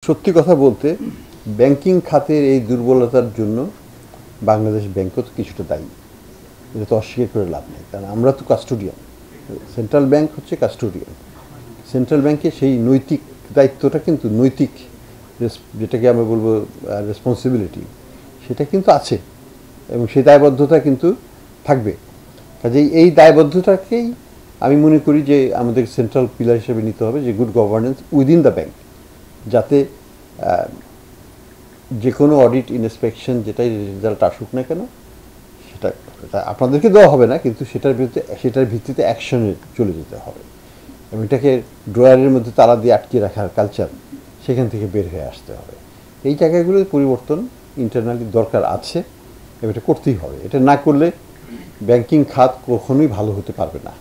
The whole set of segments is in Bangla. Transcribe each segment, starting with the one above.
সত্যি কথা বলতে ব্যাংকিং খাতের এই দুর্বলতার জন্য বাংলাদেশ ব্যাংকও তো কিছুটা দায়ী, এটা তো অস্বীকার করে লাভ নেই, কারণ আমরা তো কাস্টোডিয়ান, সেন্ট্রাল ব্যাংক হচ্ছে কাস্টোডিয়ান। সেন্ট্রাল ব্যাংকে সেই নৈতিক দায়িত্বটা কিন্তু নৈতিক যেটাকে আমরা বলবো রেসপন্সিবিলিটি, সেটা কিন্তু আছে এবং সেই দায়বদ্ধতা কিন্তু থাকবে। কাজেই এই দায়বদ্ধতাকেই আমি মনে করি যে আমাদের সেন্ট্রাল পিলার হিসেবে নিতে হবে, যে good governance within the bank, যাতে যে কোনো অডিট ইন্সপেকশন যেটাই রেজাল্ট আসুক না কেন সেটা আপনাদেরকে দেওয়া হবে না, কিন্তু সেটার ভিত্তিতে অ্যাকশনে চলে যেতে হবে এবং এটাকে ড্রয়ারের মধ্যে তালা দিয়ে আটকে রাখার কালচার সেখান থেকে বের হয়ে আসতে হবে। এই জায়গাগুলোর পরিবর্তন ইন্টারনালি দরকার আছে এবং এটা করতেই হবে। এটা না করলে ব্যাংকিং খাত কখনোই ভালো হতে পারবে না।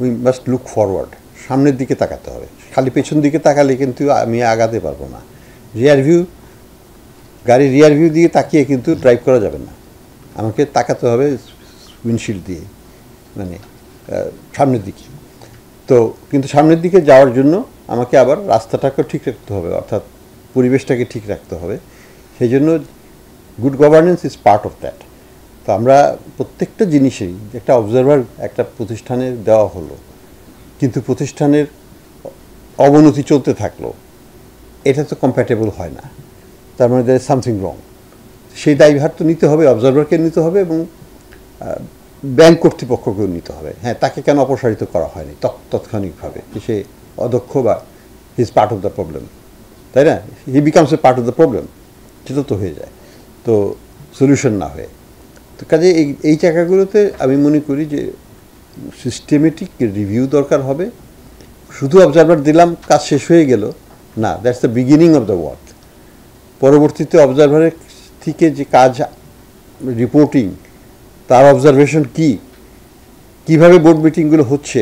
উই মাস্ট লুক ফরওয়ার্ড, সামনের দিকে তাকাতে হবে। খালি পেছন দিকে তাকালে কিন্তু আমি আগাতে পারবো না। গাড়ির রিয়ার ভিউ দিয়ে তাকিয়ে কিন্তু ড্রাইভ করা যাবে না, আমাকে তাকাতে হবে উইন্ডশিল্ড দিয়ে, মানে সামনের দিকে। তো কিন্তু সামনের দিকে যাওয়ার জন্য আমাকে আবার রাস্তাটাকেও ঠিক রাখতে হবে, অর্থাৎ পরিবেশটাকে ঠিক রাখতে হবে। সেই জন্য good governance is part of that. তো আমরা প্রত্যেকটা জিনিসেই একটা অবজারভার একটা প্রতিষ্ঠানে দেওয়া হলো, কিন্তু প্রতিষ্ঠানের অবনতি চলতে থাকলো, এটা তো কম্প্যাটেবল হয় না। তার মানে দ্যার ইজ সামথিং রং। সেই দায়ভার তো নিতে হবে, অবজারভারকে নিতে হবে এবং ব্যাংক কর্তৃপক্ষকেও নিতে হবে। হ্যাঁ, তাকে কেন অপসারিত করা হয়নি তাৎক্ষণিকভাবে, সে অদক্ষ বা he is part of the problem, তাই না? হি becomes a part of the problem, সেটা তো হয়ে যায়, তো সলিউশন না হয়ে। তো কাজে এই জায়গাগুলোতে আমি মনে করি যে সিস্টেমেটিক রিভিউ দরকার হবে। শুধু অবজারভার দিলাম, কাজ শেষ হয়ে গেল না, that's the beginning of the work. পরবর্তীতে অবজারভারের থেকে যে কাজ, রিপোর্টিং, তার অবজারভেশন কীভাবে বোর্ড মিটিংগুলো হচ্ছে,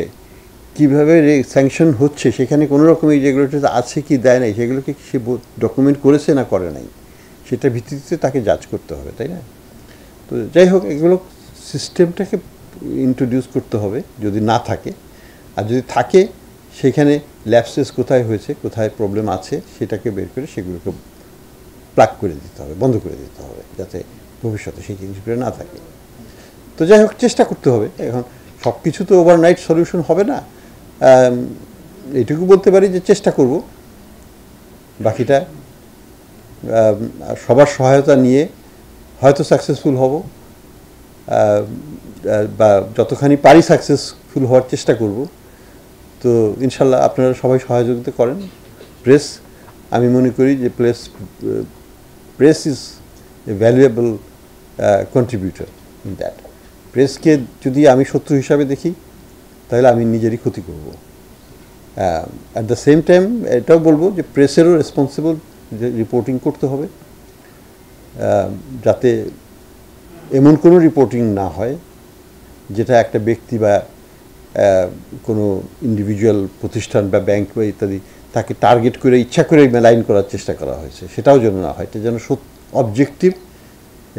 কীভাবে স্যাংশন হচ্ছে, সেখানে কোনো রকম এই যেগুলো আছে কি দেয় নাই, সেগুলোকে সে ডকুমেন্ট করেছে না করে নাই, সেটার ভিত্তিতে তাকে জাজ করতে হবে, তাই না? তো যাই হোক, এগুলো সিস্টেমটাকে ইন্ট্রোডিউস করতে হবে যদি না থাকে, আর যদি থাকে সেখানে ল্যাপসেস কোথায় হয়েছে, কোথায় প্রবলেম আছে, সেটাকে বের করে সেগুলোকে প্লাগ করে দিতে হবে, বন্ধ করে দিতে হবে, যাতে ভবিষ্যতে সেই জিনিসগুলো না থাকে। তো যাই হোক, চেষ্টা করতে হবে। এখন সব কিছু তো ওভারনাইট সলিউশন হবে না, এটুকু বলতে পারি যে চেষ্টা করব, বাকিটা সবার সহায়তা নিয়ে হয়তো সাকসেসফুল হব, বা যতখানি পারি সাকসেসফুল হওয়ার চেষ্টা করব। তো ইনশাল্লাহ আপনারা সবাই সহযোগিতা করেন। প্রেস, আমি মনে করি যে press is a valuable contributor in that. প্রেসকে যদি আমি শত্রু হিসাবে দেখি তাহলে আমি নিজেরই ক্ষতি করব। অ্যাট দ্য সেম টাইম এটাও বলবো যে প্রেসেরও রেসপন্সিবল রিপোর্টিং করতে হবে, যাতে এমন কোনো রিপোর্টিং না হয় যেটা একটা ব্যক্তি বা কোনো ইন্ডিভিজুয়াল প্রতিষ্ঠান বা ব্যাংক বা ইত্যাদি তাকে টার্গেট করে ইচ্ছা করে মেলাইন করার চেষ্টা করা হয়েছে, সেটাও যেন না হয়। এটা যেন অবজেক্টিভ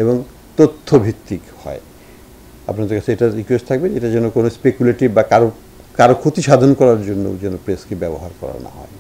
এবং তথ্যভিত্তিক হয়। আপনাদের কাছে এটা রিকোয়েস্ট থাকবে, এটা যেন কোনো স্পেকুলেটিভ বা কারো ক্ষতি সাধন করার জন্য যেন প্রেসকে ব্যবহার করা না হয়।